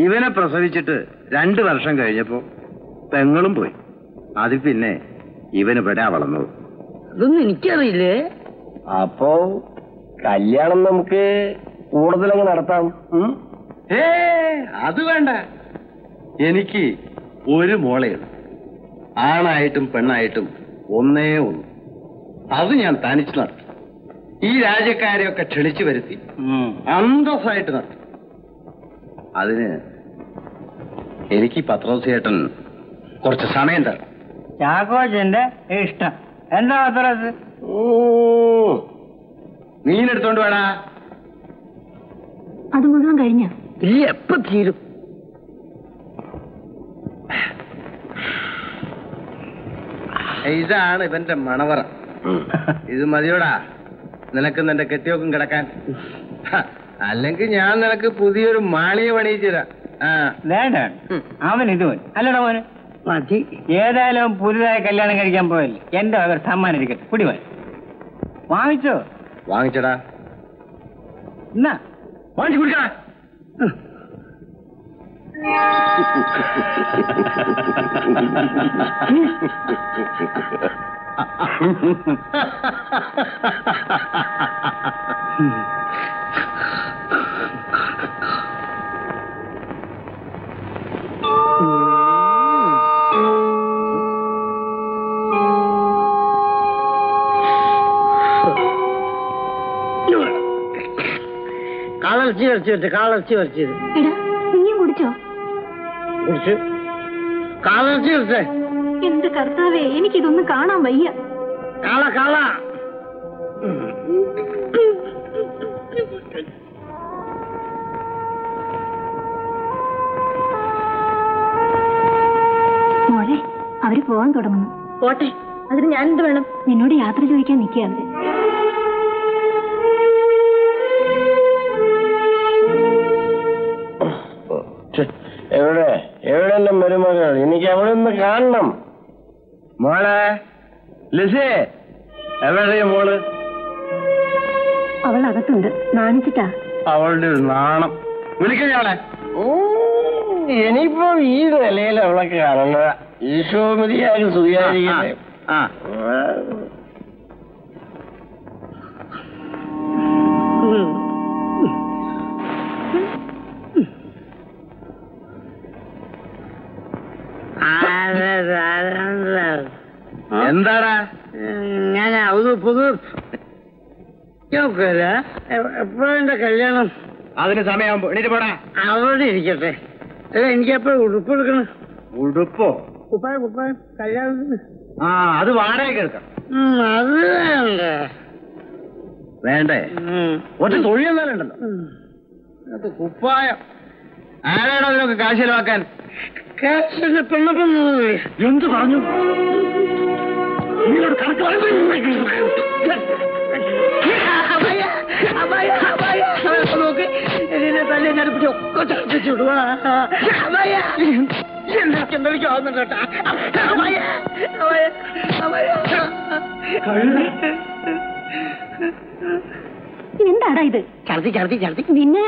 ഇവനെ പ്രസവിച്ചിട്ട് 2 വർഷം കഴിഞ്ഞപ്പോ പെങ്ങളും പോയി. അതിൽ പിന്നെ ഇവന് ഇവിടെ വളർന്നത്. അതൊന്നും എനിക്കറിയില്ലേ. അപ്പോ കല്യാണം നമുക്ക് കൂടുതലങ്ങ് നടത്താം. അത് വേണ്ട. എനിക്ക് ഒരു മോളെയുള്ളൂ. ആണായിട്ടും പെണ്ണായിട്ടും ഒന്നേ ഉള്ളൂ. അത് ഞാൻ തനിച്ച് നടത്തും. ഈ രാജ്യക്കാരെയൊക്കെ ക്ഷണിച്ചു വരുത്തി അന്തസ്സായിട്ട് നടത്തും. അതിന് എനിക്ക് പത്രോസ് ചേട്ടൻ കുറച്ച് സമയം തരണം. ചാക്കോച്ചന്റെ ഇഷ്ടം. എന്താ പത്രോസ്? മീനെടുത്തോണ്ട് വേടാ. അത് മുഴുവൻ കഴിഞ്ഞ എപ്പ തീരും? ഇതാണ് ഇവന്റെ മണവറ. ഇത് മതിയോടാ നിനക്ക് നിന്റെ കെട്ടിയോക്കും കിടക്കാൻ. അല്ലെങ്കിൽ ഞാൻ നിനക്ക് പുതിയൊരു മാളിക പണിയിച്ചു തരാം. വേണ്ട, അവൻ ഇത് പോയി അല്ലടാ മോന്. മതി. ഏതായാലും പുതുതായി കല്യാണം കഴിക്കാൻ പോയല്ലേ, എന്റെ അവർ സമ്മാനം ഇരിക്കട്ടെ. കുടിമോൻ വാങ്ങിച്ചോ? വാങ്ങിച്ചടാ. എന്നാ വാങ്ങിച്ചു കുടിക്കടാ. കാളർച്ചി വരച്ചത് നീയും കുടിച്ചോ? കുടിച്ചു. കാളർച്ചി വരച്ചേ. എന്ത് കർത്താവേ, എനിക്കിതൊന്നും കാണാൻ വയ്യ. കാള മോളെ, അവര് പോവാൻ തുടങ്ങുന്നു. പോട്ടെ, അതിന് ഞാനെന്ത് വേണം? നിന്നോട് യാത്ര ചോദിക്കാൻ നിൽക്കുക അവര്. എവിടെ എന്റെ മരുമകൾ? എനിക്ക് അവിടെ ഒന്ന് കാണണം. മോളെ ലിസേ, എവിടെയാ മോള്? അവൾ അകത്തുണ്ട്. നാണിച്ചിട്ടാ. അവളുടെ ഒരു നാണം. വിളിക്കണേ. ഇനിയിപ്പോ ഈ നിലയിൽ അവളെ കാണുന്നത്. ഈശോ മതിയാകും സുഖിയായിരിക്കട്ടെ. എന്താടാ? ഞാൻ എപ്പോഴെന്റെ കല്യാണം? അതിന് സമയമാകുമ്പോ എണീറ്റ് പോടാ. അവിടെ ഇരിക്കട്ടെ. എനിക്കെപ്പോഴും ഉടുപ്പ് എടുക്കണം. ഉടുപ്പോ? കുപ്പായം കല്യാണത്തിന്. അത് വാടകയ്ക്ക് എടുക്കാം. അത് വേണ്ട. വേണ്ടേ? ഒറ്റ തൊഴിൽ എന്നാലും ഉണ്ടല്ലോ. അത് കുപ്പായം. ആരാണോ അതിനൊക്കെ കാശ് ചെലവാക്കാൻ? കാശിന്റെ പെണ്ണൊപ്പം എന്ത് പറഞ്ഞു? നോക്ക്, എന്നെ തല്ലേ നടുപ്പിച്ച് ഒക്കെ ചർച്ചിടുവാ. എന്തൊക്കെ ആവുന്നുണ്ട് കേട്ടാ. എന്താടാ ഇത്? ഛർദി നിന്നെ